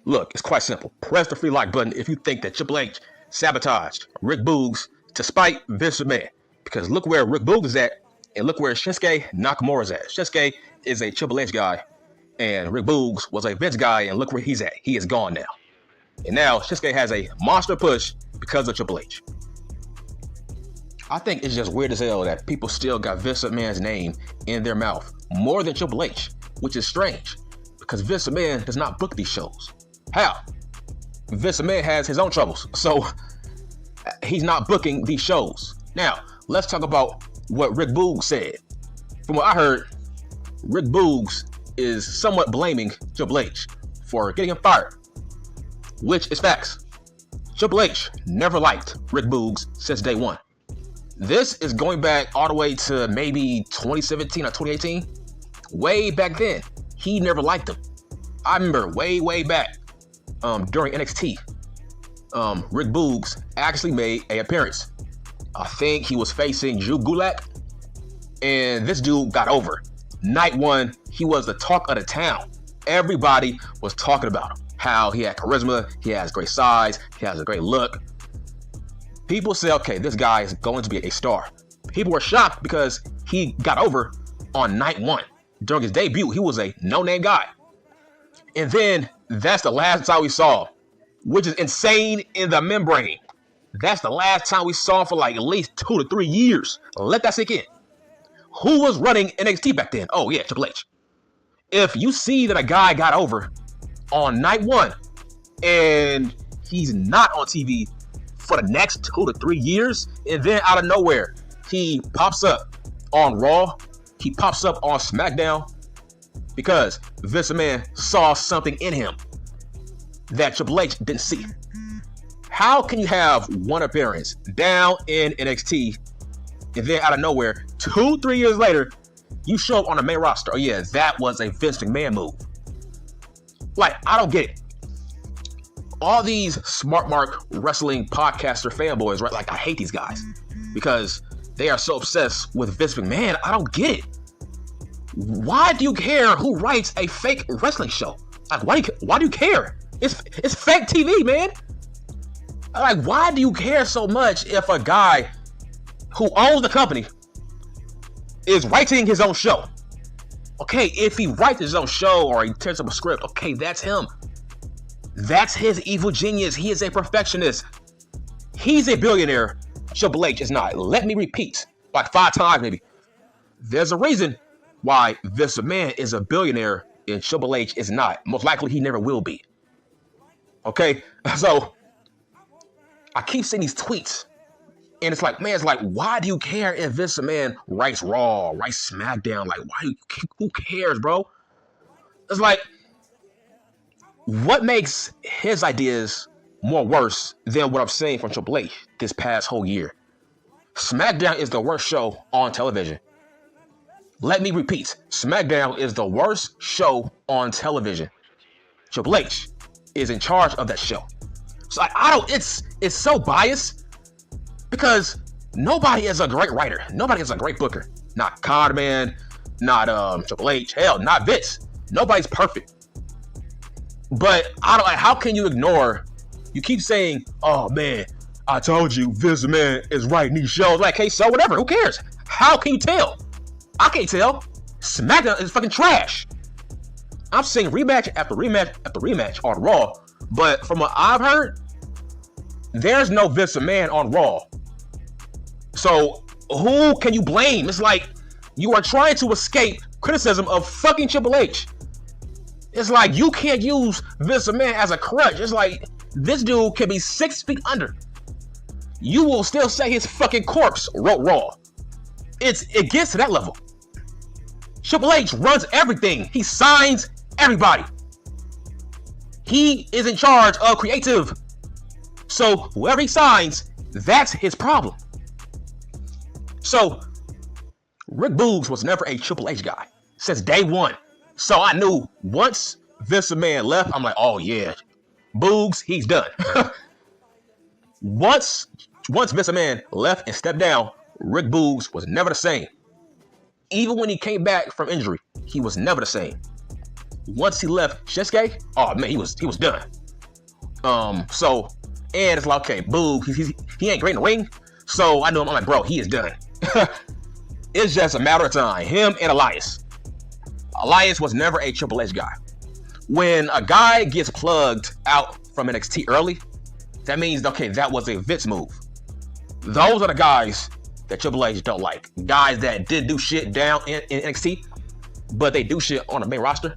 Look, it's quite simple. Press the free like button if you think that Triple H sabotaged Rick Boogs to spite Vince McMahon. Because look where Rick Boogs is at, and look where Shinsuke Nakamura is at. Shinsuke is a Triple H guy, and Rick Boogs was a Vince guy, and look where he's at. He is gone now. And now Shinsuke has a monster push because of Triple H. I think it's just weird as hell that people still got Vince McMahon's name in their mouth more than Triple H, which is strange because Vince McMahon does not book these shows. How? Vince McMahon has his own troubles, so he's not booking these shows. Now, let's talk about what Rick Boogs said. From what I heard, Rick Boogs is somewhat blaming Triple H for getting him fired, which is facts. Triple H never liked Rick Boogs since day one. This is going back all the way to maybe 2017 or 2018. Way back then, he never liked him. I remember way back during NXT, Rick Boogs actually made an appearance. I think he was facing Drew Gulak, and this dude got over. Night one, he was the talk of the town. Everybody was talking about him. How he had charisma, he has great size, he has a great look. People say, okay, this guy is going to be a star. People were shocked because he got over on night one. During his debut, he was a no-name guy. And then that's the last time we saw him, which is insane in the membrane. That's the last time we saw him for like at least 2 to 3 years. Let that sink in. Who was running NXT back then? Oh yeah, Triple H. If you see that a guy got over on night one and he's not on TV for the next 2 to 3 years, and then out of nowhere, he pops up on Raw, he pops up on SmackDown, because Vince McMahon saw something in him that Triple H didn't see. How can you have one appearance down in NXT, and then out of nowhere, 2-3 years later, you show up on the main roster? Oh yeah, that was a Vince McMahon move. Like, I don't get it. All these Smart Mark wrestling podcaster fanboys, right? Like, I hate these guys because they are so obsessed with Vince McMahon. I don't get it. Why do you care who writes a fake wrestling show? Like, why do you care? It's fake TV, man. Like, why do you care so much if a guy who owns the company is writing his own show? Okay, if he writes his own show or he tears up a script, okay, that's him. That's his evil genius. He is a perfectionist. He's a billionaire. Triple H is not. Let me repeat, like 5 times maybe. There's a reason why Vince McMahon is a billionaire and Triple H is not. Most likely he never will be. Okay? So, I keep seeing these tweets. And it's like, man, it's like, why do you care if Vince McMahon writes Raw, writes SmackDown? Like, who cares, bro? It's like, what makes his ideas more worse than what I'm saying from Triple H this past whole year? SmackDown is the worst show on television. Let me repeat. SmackDown is the worst show on television. Triple H is in charge of that show. So it's so biased because nobody is a great writer. Nobody is a great booker. Not Codman, not Triple H, hell, not Vince. Nobody's perfect. But how can you ignore? You keep saying, "Oh man, I told you, Vince McMahon is writing these shows." Like, hey, so whatever. Who cares? How can you tell? I can't tell. SmackDown is fucking trash. I'm seeing rematch after rematch after rematch on Raw, but from what I've heard, there's no Vince McMahon on Raw. So who can you blame? It's like you are trying to escape criticism of fucking Triple H. It's like you can't use Vince McMahon as a crutch. It's like this dude can be 6 feet under. You will still say his fucking corpse wrote Raw. It gets to that level. Triple H runs everything. He signs everybody. He is in charge of creative. So whoever he signs, that's his problem. So Rick Boogs was never a Triple H guy since day one. So I knew once Vince McMahon left, I'm like, oh yeah, Boogs, he's done. Once Vince McMahon left and stepped down, Rick Boogs was never the same. Even when he came back from injury, he was never the same. Once he left Shinsuke, oh man, he was done. So, and it's like, okay, Boo, he ain't great in the ring. So I know I'm like, bro, he is done. It's just a matter of time. Him and Elias. Elias was never a Triple H guy. When a guy gets plugged out from NXT early, that means, okay, that was a Vince move. Those are the guys that Triple H don't like. Guys that did do shit down in NXT, but they do shit on the main roster.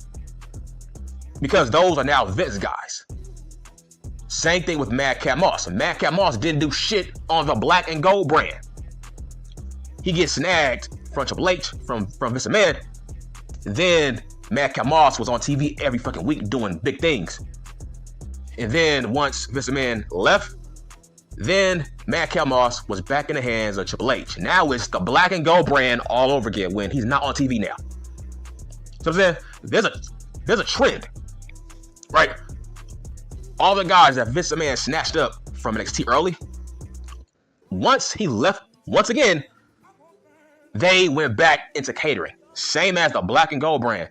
Because those are now Vince guys. Same thing with Madcap Moss. Madcap Moss didn't do shit on the Black and Gold brand. He gets snagged from Triple H, from Vince McMahon. Then Madcap Moss was on TV every fucking week doing big things. And then once Vince McMahon left, then Madcap Moss was back in the hands of Triple H. Now it's the Black and Gold brand all over again when he's not on TV now. So I'm saying there's a trend, right? All the guys that Vince McMahon snatched up from NXT early, once he left, once again, they went back into catering. Same as the Black and Gold brand.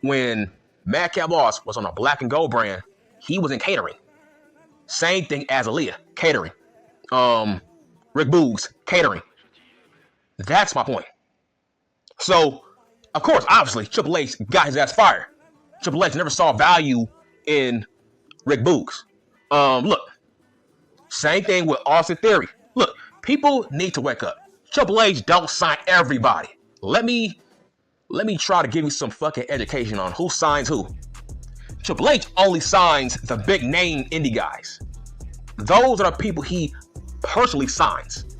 When Madcap Moss was on the Black and Gold brand, he was in catering. Same thing as Aaliyah, catering. Rick Boogs, catering. That's my point. So, of course, obviously, Triple H got his ass fired. Triple H never saw value in Rick Boogs. Look, same thing with Austin Theory. Look, people need to wake up. Triple H don't sign everybody. Let me try to give you some fucking education on who signs who. Triple H only signs the big name indie guys. Those are the people he personally signs.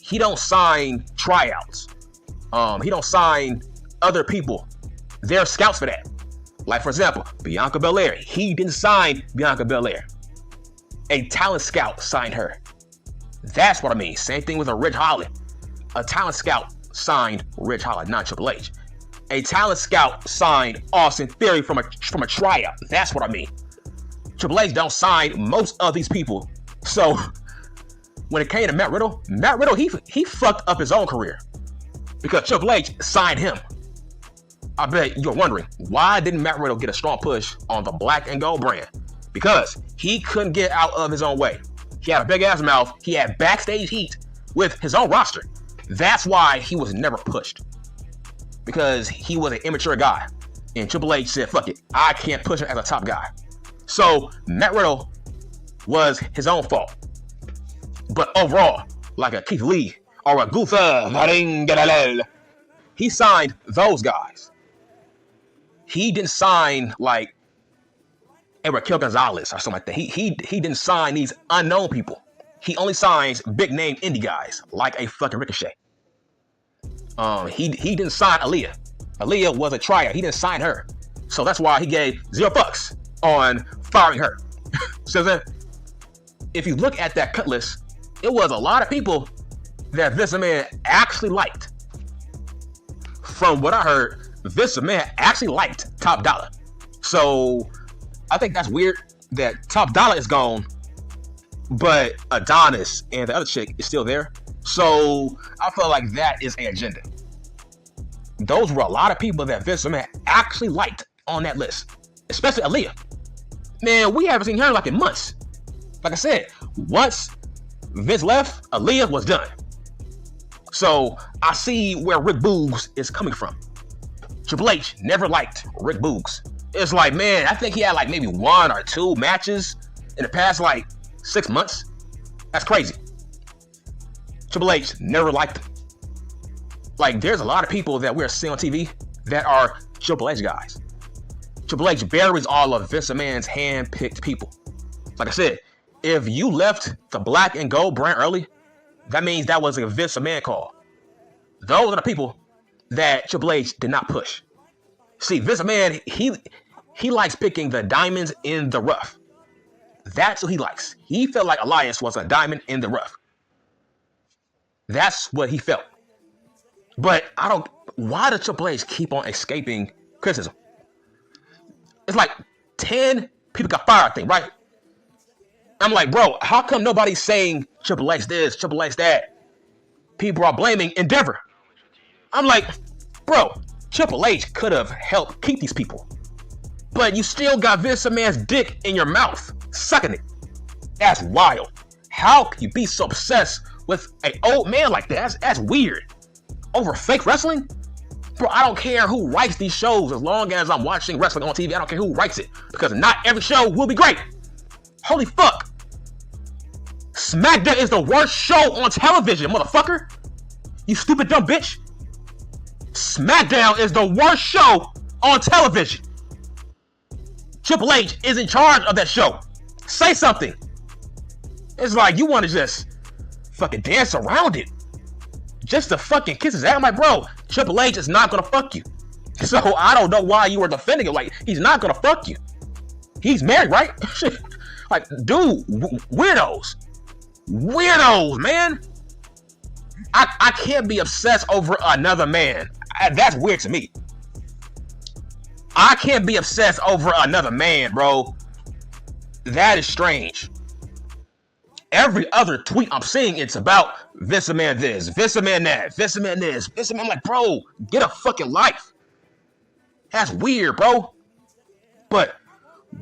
He don't sign tryouts. He don't sign other people. There are scouts for that. Like, for example, Bianca Belair. He didn't sign Bianca Belair. A talent scout signed her. That's what I mean. Same thing with a Ridge Holland. A talent scout signed Ridge Holland, not Triple H. A talent scout signed Austin Theory from a tryout. That's what I mean. Triple H don't sign most of these people. So when it came to Matt Riddle, he fucked up his own career because Triple H signed him. I bet you're wondering, why didn't Matt Riddle get a strong push on the Black and Gold brand? Because he couldn't get out of his own way. He had a big ass mouth. He had backstage heat with his own roster. That's why he was never pushed. Because he was an immature guy. And Triple H said, fuck it, I can't push him as a top guy. So Matt Riddle was his own fault. But overall, like a Keith Lee or a Gunther Varingalel, he signed those guys. He didn't sign like Raquel Gonzalez or something like that. He didn't sign these unknown people. He only signs big name indie guys like a fucking Ricochet. He didn't sign Aaliyah. Aaliyah was a tryout. He didn't sign her. So that's why he gave $0 on firing her. So then, if you look at that cut list, it was a lot of people that Vince McMahon actually liked. From what I heard, Vince McMahon actually liked Top Dollar. So I think that's weird that Top Dollar is gone, but Adonis and the other chick is still there. So I feel like that is an agenda. Those were a lot of people that Vince McMahon actually liked on that list, especially Aaliyah. Man, we haven't seen her like in months. Like I said, once Vince left, Aaliyah was done. So I see where Rick Boogs is coming from. Triple H never liked Rick Boogs. It's like, man, I think he had like maybe 1 or 2 matches in the past like 6 months. That's crazy. Triple H never liked him. Like, there's a lot of people that we're seeing on TV that are Triple H guys. Triple H buries all of Vince McMahon's hand-picked people. Like I said, if you left the Black and Gold brand early, that means that was a Vince McMahon call. Those are the people that Triple H did not push. See, Vince McMahon, he likes picking the diamonds in the rough. That's what he likes. He felt like Elias was a diamond in the rough. That's what he felt. But why does Triple H keep on escaping criticism? It's like 10 people got fired, I think, right? I'm like, bro, how come nobody's saying Triple H this, Triple H that? People are blaming Endeavor. I'm like, bro, Triple H could have helped keep these people. but you still got Vince McMahon's dick in your mouth, sucking it. That's wild. How can you be so obsessed with an old man like that? That's weird. Over fake wrestling? Bro, I don't care who writes these shows as long as I'm watching wrestling on TV. I don't care who writes it, because not every show will be great. Holy fuck. SmackDown is the worst show on television, motherfucker. You stupid dumb bitch. SmackDown is the worst show on television. Triple H is in charge of that show. Say something. It's like you want to just fucking dance around it. Just to fucking kiss his ass. I'm like, bro, Triple H is not gonna fuck you. So I don't know why you were defending it. Like, he's not gonna fuck you. He's married, right? Like, dude, weirdos. Weirdos, man. I can't be obsessed over another man. That's weird to me. I can't be obsessed over another man, bro. That is strange. Every other tweet I'm seeing, it's about Vince McMahon this, Vince McMahon that, Vince McMahon this, Vince McMahon. I'm like, bro, get a fucking life. That's weird, bro. But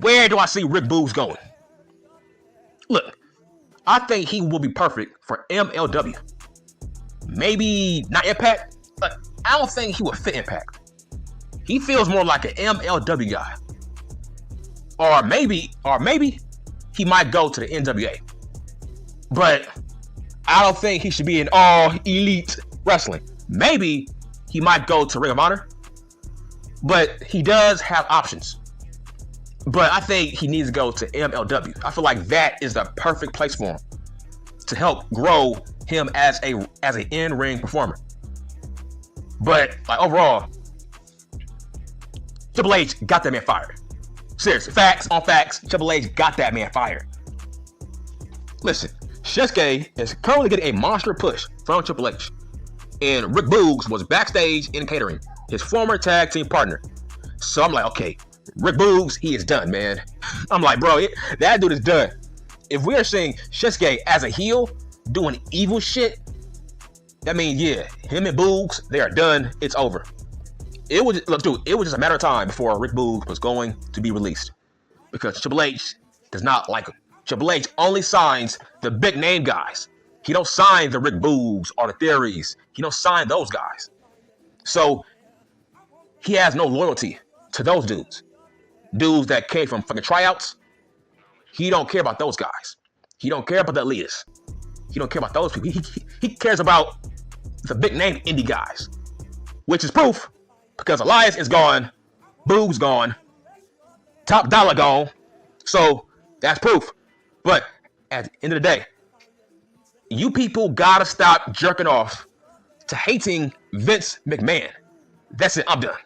where do I see Rick Boogs going? Look, I think he will be perfect for MLW. Maybe not Impact, but I don't think he would fit Impact. He feels more like an MLW guy. Or maybe he might go to the NWA. But I don't think he should be in all elite wrestling. Maybe he might go to Ring of Honor. But he does have options. But I think he needs to go to MLW. I feel like that is the perfect place for him to help grow him as an in-ring performer. But like overall, Triple H got that man fired. Seriously, facts on facts. Triple H got that man fired. Listen, Shinsuke is currently getting a monster push from Triple H, and Rick Boogs was backstage in catering, his former tag team partner. So I'm like, okay, Rick Boogs, he is done, man. I'm like, bro, that dude is done. If we are seeing Shinsuke as a heel doing evil shit, that means, yeah, him and Boogs, they are done. It's over. It was just a matter of time before Rick Boogs was going to be released, because Triple H does not like him. Triple H only signs the big name guys. He don't sign the Rick Boogs or the Theories. He don't sign those guys. So he has no loyalty to those dudes. Dudes that came from fucking tryouts. He don't care about those guys. He don't care about the elitists. He don't care about those people. He cares about the big name indie guys, which is proof because Elias is gone, Boogs gone, Top Dollar gone. So that's proof. But at the end of the day, you people gotta stop jerking off to hating Vince McMahon. That's it. I'm done.